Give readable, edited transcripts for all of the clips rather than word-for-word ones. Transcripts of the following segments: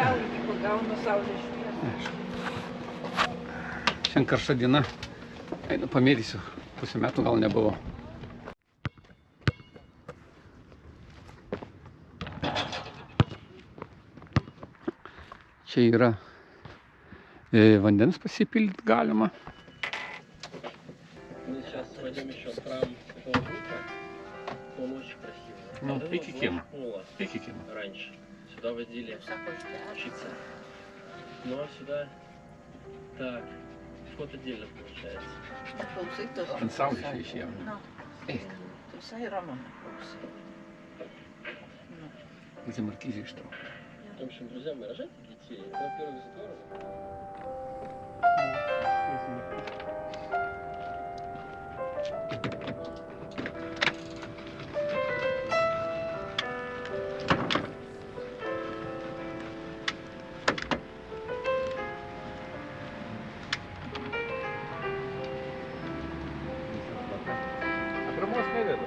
saulė, pagauna saulės šviesą. Šiandien karšta diena. Einu pamėrysiu. Pusę metų gal nebuvo. Čia yra vandens pasipildyti galima. Мы сейчас пойдем еще в храм Святого Духа. Он очень красивый. Ну, Вот пики его Кема. школа Пики Кема. раньше. Сюда водили учиться. Ну а сюда... Так, вход отдельно получается. Ant saulės šviečia. Eik. Visai ramona klausai. Būti markizė ištrauka. В общем, друзья мои, рожайте детей. Это, во-первых, здорово. Atramos nevedu.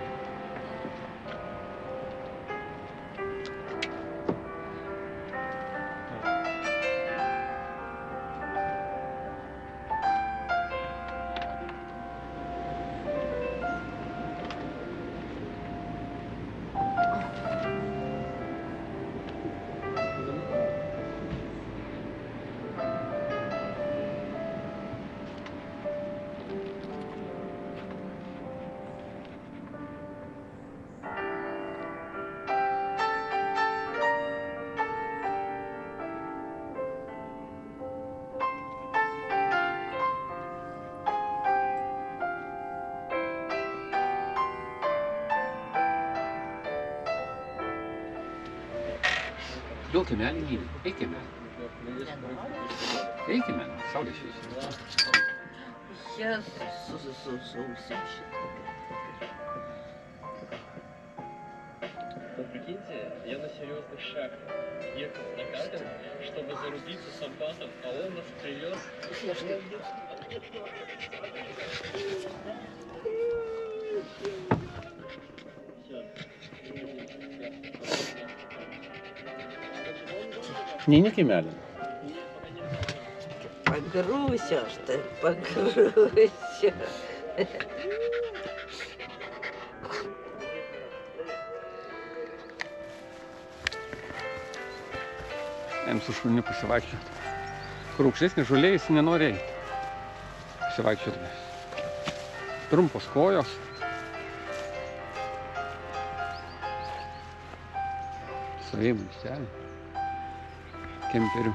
Vėl kiemelį myli. Eik kiemelį. Eikime, saulė šviečia. Я совсем считаю. Ну, прикиньте, я на серьезных шаг ехал в Накатин, чтобы зарубиться с Амбатом, а он нас привез. Ne kiemelį. Погруся ж ты, погруся. Jam su šuniu pasivaikščioti. Kur aukštesnė žolė, jis nenori eiti. Pasivaikščioti. Trumpos kojos. Savėjimų miestelį. Kemperių.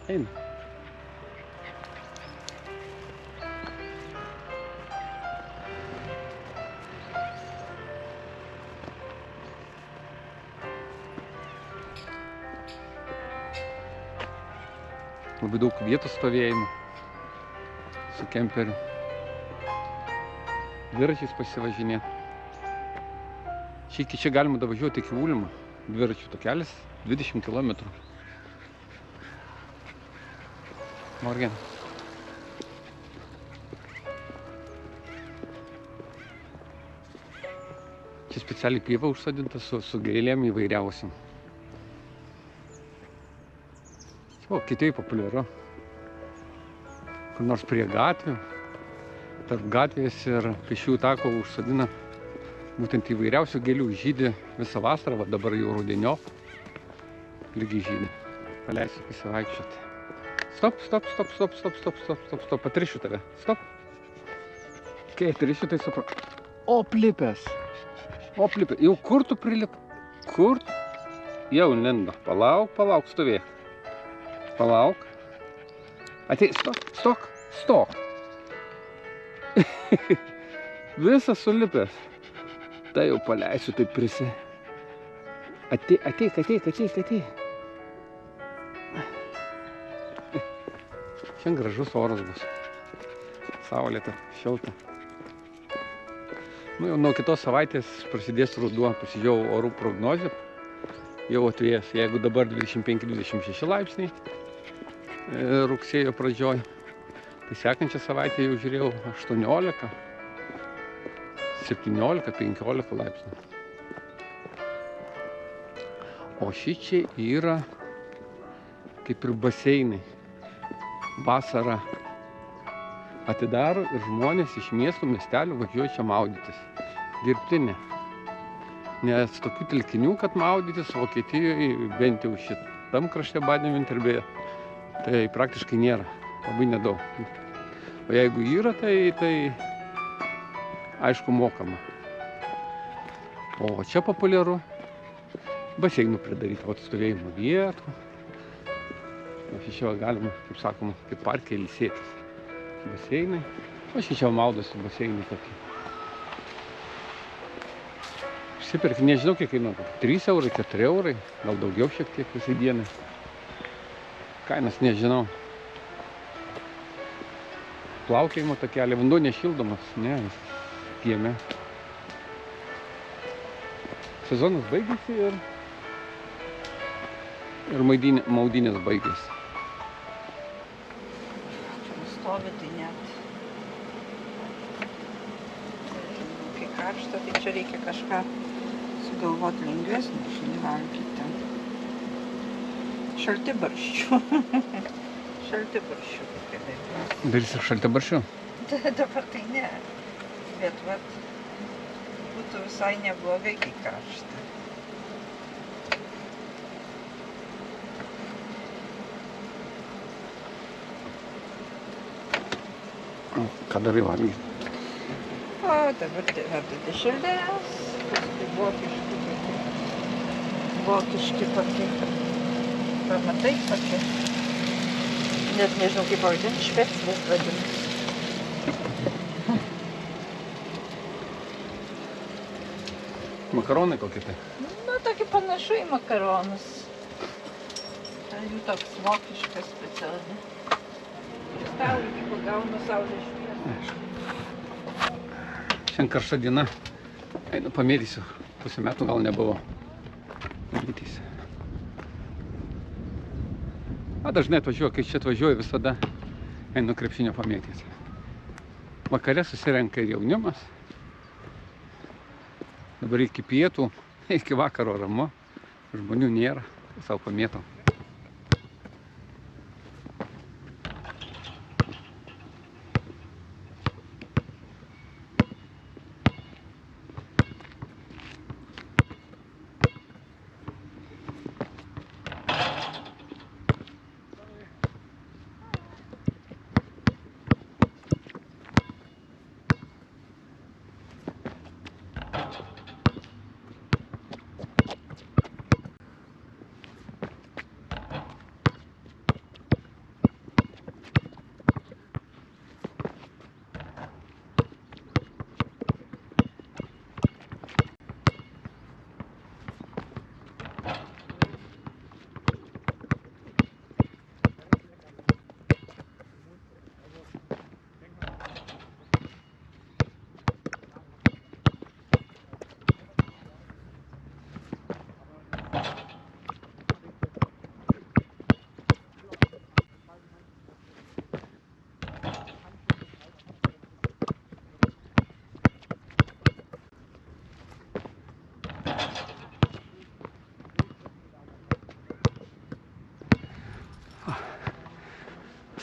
Eina. Labai daug vietos stovėjimų su kemperiu. Dviračiais pasivažinėti. Iki čia galima davažiuoti iki Ulimo. Dviračių takelis 20 km. Morgen. Čia specialiai pieva užsodinta su gėlėm įvairiausiam. O, kitaip populiaru. Kur nors prie gatvių, tarp gatvės ir pėsčiųjų tako užsodina būtent įvairiausių gėlių. Žydi visą vasarą, va dabar jau rudeniop lygiai žydi. Paleisiu pasivaikščioti. Stop, stop, stop, stop, stop, stop, stop, stop, stop, patrišiu tave. Stop. Kai atrišiu, tai suprantu. O, plipęs. O, plipęs. Jau kur tu prilip? Kur? Jau lindo. Palauk, palauk, stovėk. Palauk. Atei, stok, stok, stok. Visas sulipęs. Tai jau paleisiu, taip prisi. Ateik, ateik, ateik, ateik. Šiandien gražus oras bus. Saulėta, šilta. Nu, jau nuo kitos savaitės prasidės ruduo. Pasižiūrėjau orų prognozę. Jau atvėjęs, jeigu dabar 25-26 laipsniai rugsėjo pradžioj, Tai sekančią savaitę jau žiūrėjau 18, 17, 15 laipsnių. O šičia yra kaip ir baseinai. Vasarą atidaro ir žmonės iš miestų, miestelių važiuoja čia maudytis. Dirbtinė. Nes tokių telkinių, kad maudytis Vokietijoje, bent jau šitam krašte Baden-Württemberge, tai praktiškai nėra. Labai nedaug. O jeigu yra, tai aišku mokama. O čia populiaru baseinų pridaryti, stovėjimo vietų. O šičia galima, kaip sakoma, kaip parke ilsėtis. Baseinai. O šičia maudosi baseinai tokie. Išsiperki, nežinau kiek kainuoja. 3 eurai, 4 eurai, gal daugiau šiek tiek visai dienai. Kainas nežinau. Plaukiojimo takelį, vanduo nešildomas, ne, kieme. Sezonas baigėsi ir maudynės baigėsi. Stovi tai net. Kai karšta, tai čia reikia kažką sugalvoti lengvesnį, žinai, valgyti ten. Šaltibarščių. Šaltibarščių kokia dalykas. Darysi šaltibarščių? Dabar tai ne. Bet vat, būtų visai neblogai, kai karšta. Ką darai valgyti? O dabar verda dešrelės, paskui vokiški tokie. Pamatai tokie. Net nežinau kaip pavadinti, špeclės vadinasi. Makaronai kokie tai? Nu, tokį panašu į makaronus. Tai jų toks vokiškas specialiai. Kristalai pagauna saulės šviesą. Šiandien karšta diena. Einu pamėtysiu. Pusę metų gal nebuvo. Matytis. Dažnai atvažiuoju, kai čia atvažiuoju, visada einu krepšinio pamėtyti. Vakare susirenka ir jaunimas. Dabar iki pietų, iki vakaro ramu. Žmonių nėra, savo pamėtau.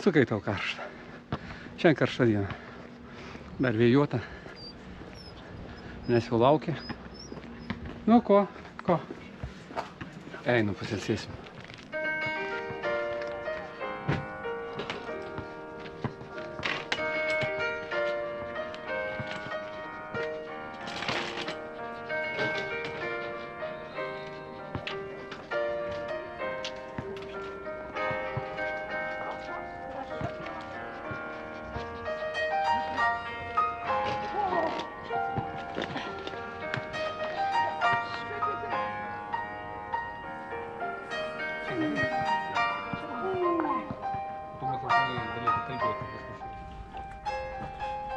Sukai tau karšta. Šiandien karšta diena. Dar vėjuota. Nes jau laukia. Nu ko? Einu pasilsėsim.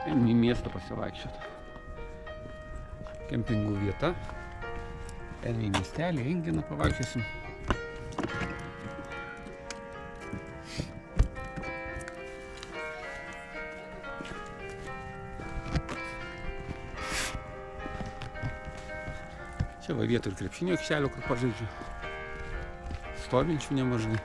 Einam į miestą pasivaikščioti. Kempingų vieta. Einam į miestelį, Enginą pavaikščiosim. Čia va vietų ir krepšinio aikštelio, kur pažaidžiu. Stovinčių nemažai.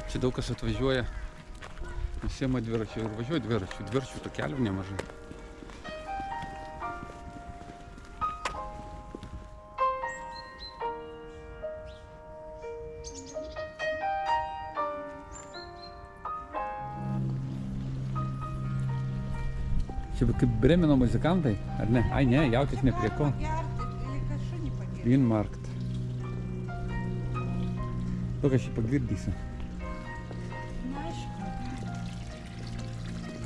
Čia daug kas atvažiuoja, nusiema dviračių ir važiuoja dviračių takelių nemažai. Čia kaip Bremeno muzikantai, ar ne? Ai ne, jautis ne prie ko. Vinmarkt. Daug aš jį pagirdysiu.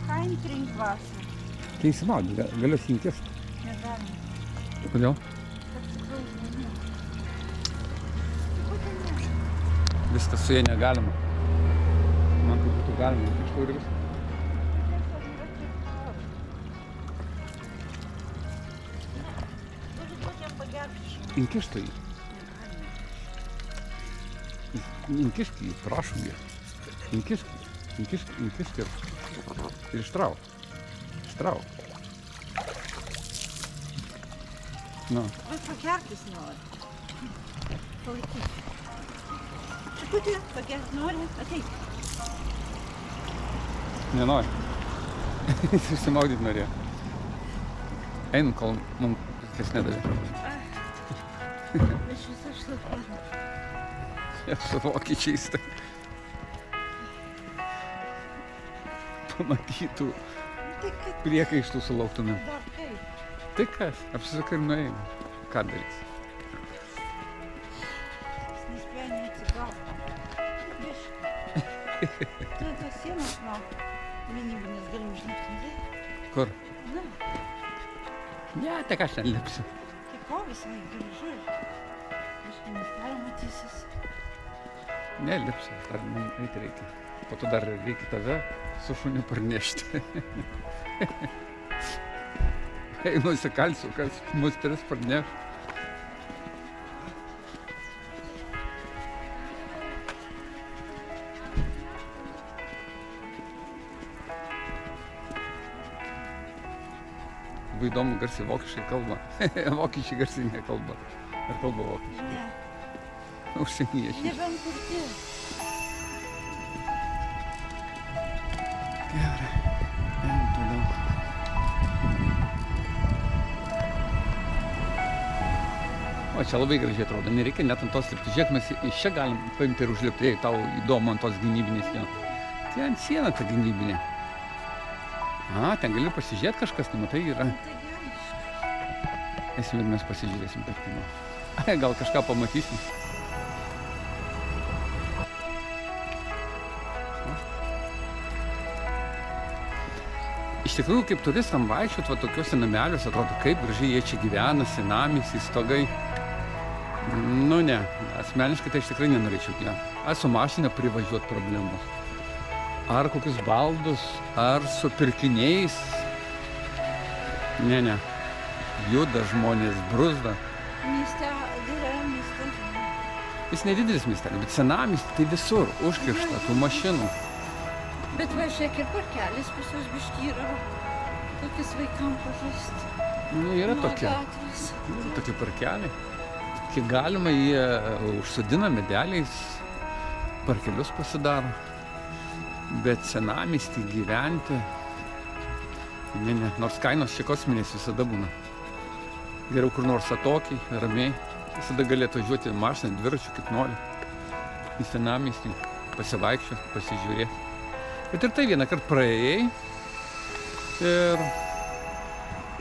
Kein Trinkwasser. Tai įsimaudė, galiu įsinkist. Negalima. Kodėl? Viskas su jie negalima. Man tai būtų galima, iš to ir viskas. Įkišt tai. Įkišk jį, prašom jį. Įkišk ir ištrauk. Nu. Vat pagertis nori. Palaikyk. Čekutė, pagerti nori? Ateik. Nenori. Jis išsimaudyt norėjo. Einam, kol mums kas nedavė. Aš visą šlapą. Ja, su vokiečiais tai. Pamatytų. Priekaištų sulauktumėm. Dar kaip? Tai kas? Apsisakai ir nuėjai. Ką darys? Jis nespėjo neatsigauti. Biškai. Tu tos sienos nuo minybinės gali užlipti. Kur? Na, Ne, tai ką aš ten lipsiu. tai ko visai gražu. Biškai miestelio matysis. Ne, lipsiu. Dar man eiti reikia. Po to dar reikia tave su šuniu parnešti. Einu įsikalsiu, kas mus tris parneš. Labai įdomu, garsiai vokiškai kalba. Vokiečiai garsiai nekalba. Ar kalba vokiškai? Ne, Užsieniečiai. nebent kurti. Gerai. Einam toliau. O čia labai gražiai atrodo. Nereikia net ant tos lipti. Žiūrėk, mes iš čia galim paimti ir užlipti. Jei tau įdomu ant tos gynybinės sienos. Tai ant siena ta gynybinė. A, ten gali pasižiūrėti kažkas, tai matai, yra. Tai gerai. Esmė, mes pasižiūrėsim per kiną. Gal kažką pamatysim. Iš tikrųjų, kaip turistam vaikščiot, va tokiuose nameliuose, atrodo, kaip gražiai jie čia gyvena, senamiesty, stogai. Nu ne, asmeniškai tai aš tikrai nenorėčiau gyventi. Ar su mašina privažiuot problemos. Ar kokius baldus, ar su pirkiniais. Ne. Juda žmonės, bruzda. Mieste, dideliam mieste. Jis nedidelis miestelis, bet senamiesty tai visur užkišta tų mašinų. Bet va, žiūrėk, ir parkelis pas juos biškį yra. Tokius vaikam pažaisti. Nu, yra Nuo tokie. gatvės. Tokie parkeliai. Kiek galima, jie užsodina medeliais, parkelius pasidaro. Bet senamiesty gyventi, ne, nors kainos čia kosminės visada būna. Geriau kur nors atokiai, ramiai, visada galėtų važiuoti mašiną, dviračiu, kaip nori. Į senamiestį, pasivaikščioti, pasižiūrėti. Bet ir tai vieną kartą praėjai ir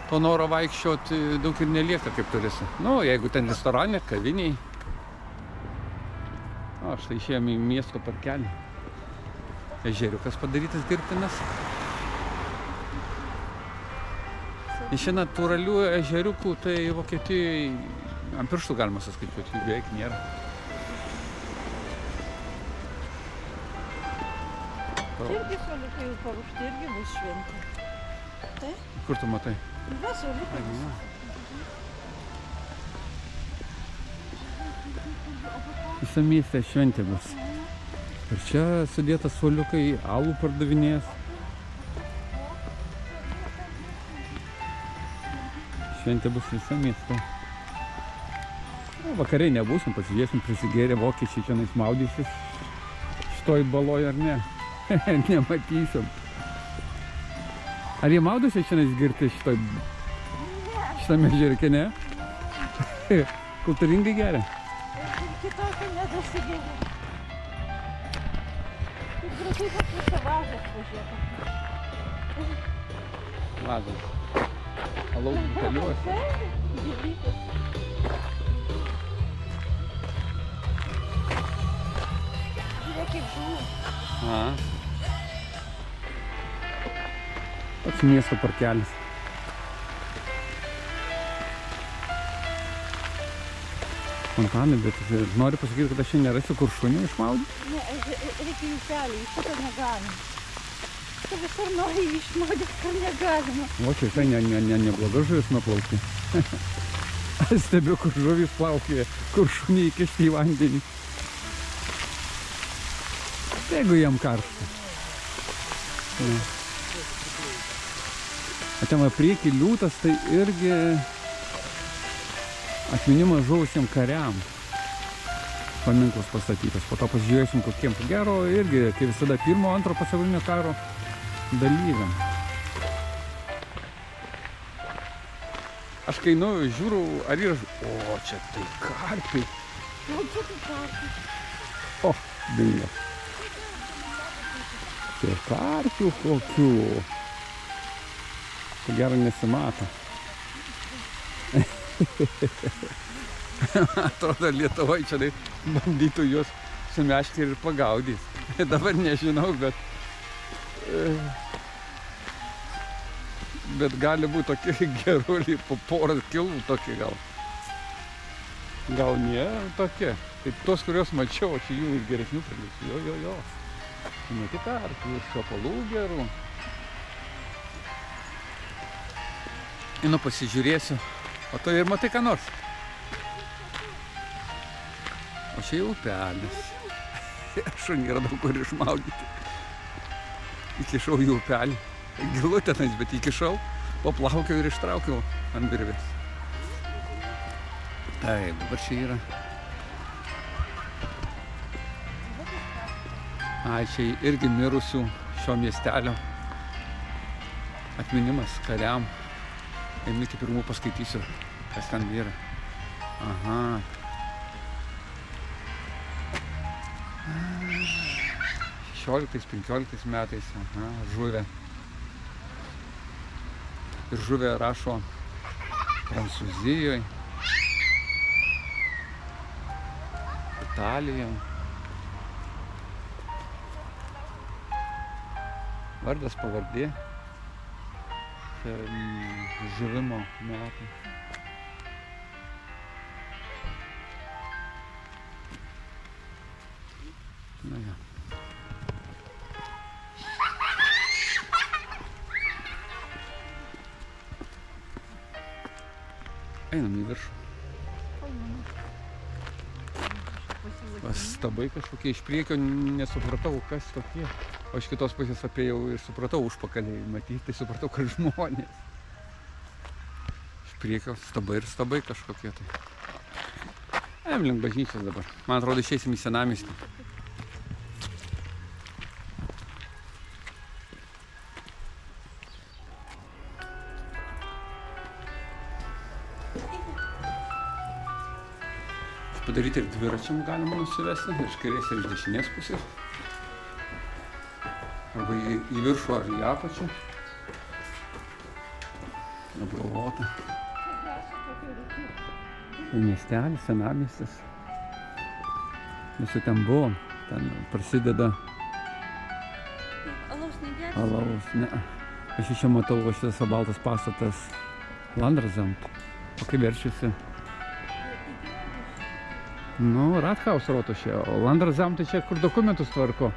to noro vaikščioti daug ir nelieka kaip turistai. Nu, jeigu ten restorane, kaviniai. O, štai išėjome į miesto parkelį. Ežeriukas padarytas dirbtinas. Iš čia natūralių ežeriukų, tai Vokietijoje ant pirštų galima suskaičiuoti, jų beveik nėra. Irgi suoliukai jau paruošti, irgi bus šventė. Tai? Kur tu matai? Va, suoliukai. Visą miestą šventė bus. Ir čia sudėtas suoliukai, alų pardavinės. Šventė bus visą miestą. Vakariai nebūsim, pasižiūrėsim, prisigėrė vokiečiai čia maudysis. Šitoj baloj ar ne? Nematysim. Ar jie maudosi čia girti šitame žirke, ne? Kultūringai geria. Kitokio nedasigėrė. Taip gražiai paprasta vazas važiuota. Vazas. Alaus buteliuose. Gyvytis. Žiūrėk, kaip žuvų. Toks miesto parkelis. Fontanai, bet noriu pasakyti, kad aš čia nerasiu, kur šunį išmaudyti. Ne, reikia upelį, iš šito negalima. Tu visur nori išmaudyti, kur negalima. O čia tai nebloga žuvis nuplaukė. Aš stebiu, kur žuvis plaukė, kur šunį įkišti į vandenį. Jeigu jam karšta. O ten priekį liūtas, tai irgi atminimas žuvusiem kariam. Paminklas pastatytas. Po to pasižiūrėsim kokiem. Gero irgi, kaip visada, pirmo, antro pasaulinio karo dalyviam. Aš kai žiūriu, ar yra... O, čia tai karpiai. O, dingo. Čia karpių kokių. Ko gero nesimato. Atrodo, Lietuvoje čia tai bandytų juos sumešti ir pagaudys. Dabar nežinau, bet gali būti tokie geruliai, po porą kilų tokie gal. Gal ne tokie. Tai tos, kurios mačiau, čia jų ir geresnių pralėsiu. Jo. Ne tik karpių, šapalų gerų. Pasižiūrėsiu. O to ir matai ką nors. O čia jau upelis. Šunį radau, kur išmaudyti. Įkišau į upelį. Gilu tenais, bet įkišau, paplaukiau ir ištraukiau ant virvės. Taip, dabar čia yra. Ai, čia irgi mirusių šio miestelio atminimas kariam. Eimi kaip pirmų paskaitysiu, kas ten yra. Aha. 16-15 metais. Aha, žuvę. Ir žuvę rašo Prancūzijoje, Italijoje. Vardas, pavardė. Žuvimo metai. Na ja. Einam į viršų. Stabai kažkokie iš priekio, nesupratau, kas tokie. O iš kitos pusės apėjau ir supratau užpakaliai matyti, tai supratau, kad žmonės. Iš priekio stabai ir stabai kažkokie tai. Link bažnyčios dabar. Man atrodo, išeisim į senamiestį. Padaryti ir dviračiam galima nusivesti, iš kairės ir iš dešinės pusės. Arba į viršų ar į apačią. Apgalvota. Miestelis, senamiestis. Mes jau ten buvom. Ten prasideda... Alaus negersi? Alaus, ne. Aš čia matau, va šitas baltas pastatas Landratsamt. O kaip verčiasi? Nu, Rathaus rotušė, o Landratsamt tai čia, kur dokumentus tvarko.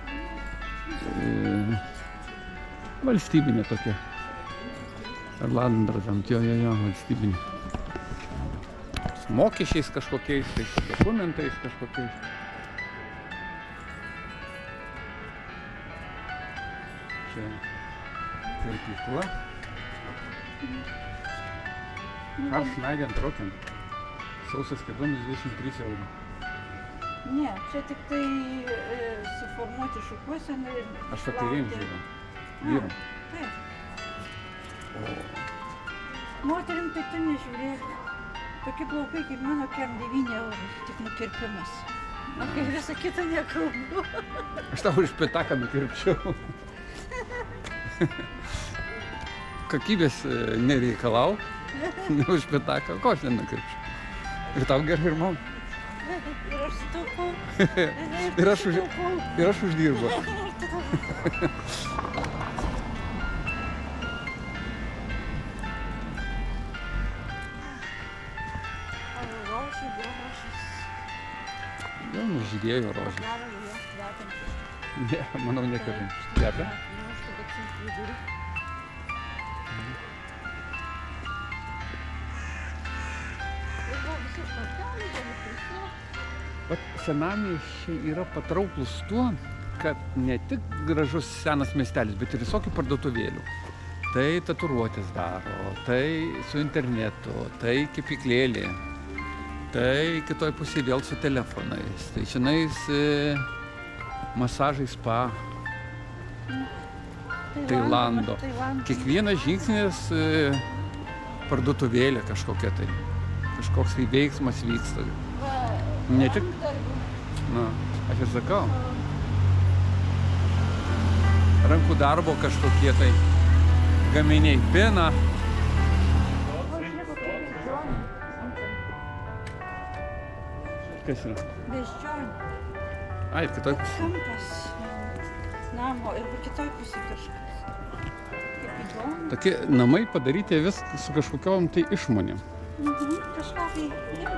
Valstybinė tokia. Ar Landratsamt, jo, valstybinė. Su mokesčiais kažkokiais, tai su dokumentais kažkokiais. Čia kirpykla. Karšnaident Roken. Sausas kedonis 23 eurų. Ne, čia tik tai suformuoti šukuoseną ir... Aš vakarim žiūriu. Vyram. Taip. Moterim tai tu nežiūrėk. Tokie plaukai kaip mano kem 9 eurų, tik nukirpimas. Apie visą kitą nekalbu. Aš tau iš pitaką nukirpčiau. Kokybės nereikalau. Už pitaką, ko aš nenukirpčiau. Ir tau gerai, ir man. Ir aš sutaupau. Ir aš uždirbu. Jau nužydėjo rožė. Ne, manau, niekada. Kvepia? Vat senamiesčiai yra patrauklus tuo, kad ne tik gražus senas miestelis, bet ir visokių parduotuvėlių. Tai tatuiruotės daro, tai su internetu, tai kepyklėlė. Tai kitoj pusėje vėl su telefonais, tai šiandien masažai spa, Tailando. Kiekvienas žingsnis parduotuvėlė kažkokia tai, kažkoks tai veiksmas vyksta. Ne tik, na, aš ir sakau, rankų darbo kažkokie tai gaminiai, pina. Kas yra? Beždžionė. Ai, kitoj pusė. Kampas namo ir kitoj pusė kažkas. Kaip įdomu. Tokie namai padaryti vis su kažkokiom tai išmonėm. Kažką tai nežinau.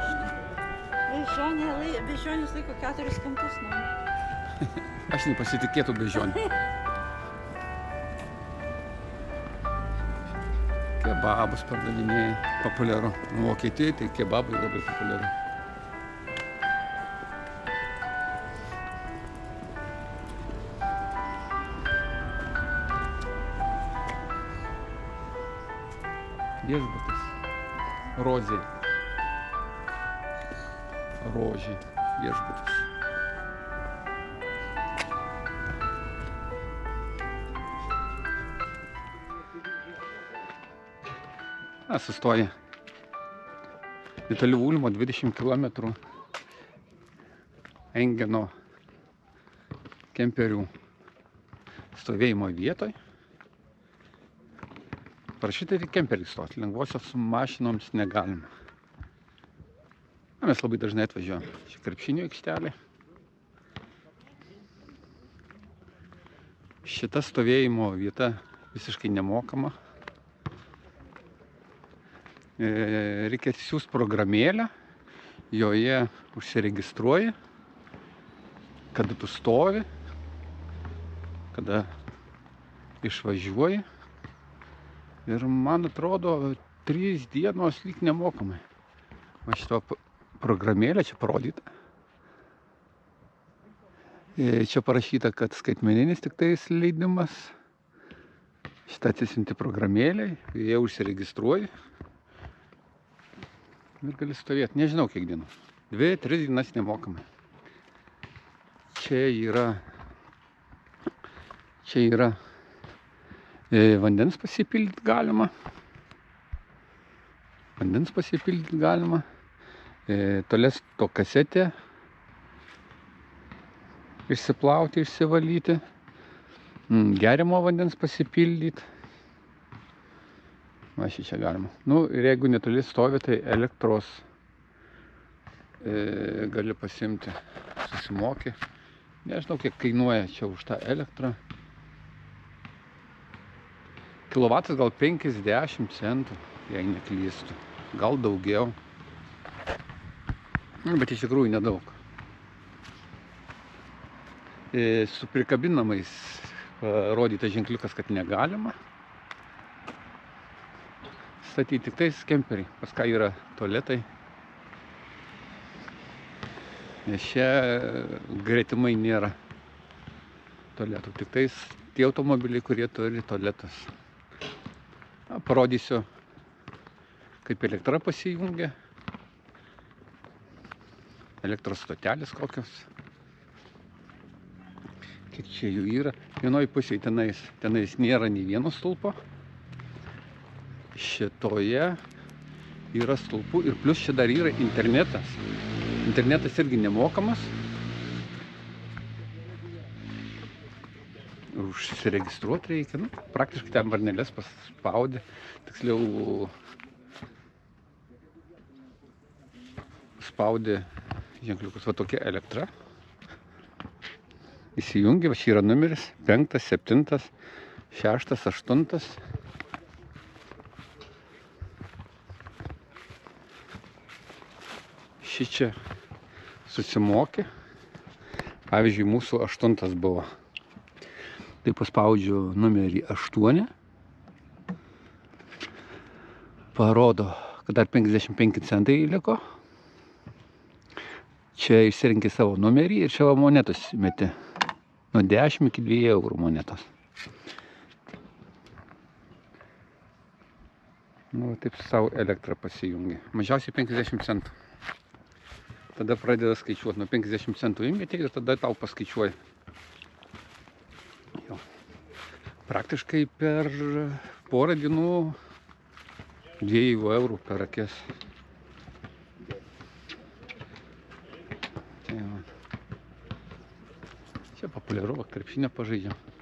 Beždžionės laiko 4 kampus namų. Aš nepasitikėtų beždžionė. Kebabus pardavinėja, populiaru. Vokietijai tai kebabai labai populiaru. Viešbutis. Rozė. Rožė. Viešbutis. Sustoja netoli Ulmo 20 km Engeno kemperių stovėjimo vietoj. Parašyta tik kemperį stoti, lengvosios mašinoms negalima. Mes labai dažnai atvažiuojam. Čia krepšinio aikštelė. Šita stovėjimo vieta visiškai nemokama. Reikia siųsti programėlę, joje užsiregistruoji, kada tu stovi, kada išvažiuoji. Ir man atrodo, 3 dienos lyg nemokamai. Va šito programėlė čia parodyta. Čia parašyta, kad skaitmeninis tik tais leidimas. Šitą atsisinti programėlę, jie užsiregistruoji. Ir gali stovėti. Nežinau kiek dienų. 2-3 dienas nemokamai. Čia yra vandens pasipildyti galima. Tolės to kasetė. Išsiplauti, išsivalyti. Geriamo vandens pasipildyti. Va, čia galima. Nu, ir jeigu netoli stovi, tai elektros gali pasimti. Susimoki. Nežinau, kiek kainuoja čia už tą elektrą. Kilovatas gal 50 centų, jei neklystu. Gal daugiau. Bet iš tikrųjų nedaug. Su prikabinamais rodyta ženkliukas, kad negalima statyti, tik tais kemperiai, pas ką yra tualetai. Nes čia gretimai nėra tualetų, tik tais tie automobiliai, kurie turi tualetus. Parodysiu, kaip elektra pasijungia. Elektros stotelės kokios. Kiek čia jų yra. Vienoj pusėje tenais nėra nei vieno stulpo. Šitoje yra stulpų ir plus čia dar yra internetas. Internetas irgi nemokamas. Užsiregistruoti reikia. Nu, praktiškai ten varneles paspaudė. Tiksliau spaudė ženkliukus. Va tokia elektra. Įsijungia, va čia yra numeris 5, 7, 6, 8. Ši čia susimokė. Pavyzdžiui, mūsų 8 buvo. Tai paspaudžiu numerį 8. Parodo, kad dar 55 centai liko. Čia išsirinkė savo numerį ir čia monetos meti. Nuo 10 iki 2 eurų monetos. Nu, taip savo elektrą pasijungia. Mažiausiai 50 centų. Tada pradeda skaičiuoti. Nuo 50 centų įmeti ir tada tau paskaičiuoja. Jo. Praktiškai per porą dienų 2 eurų per akis. Čia populiaru, krepšinio pažaidžiam.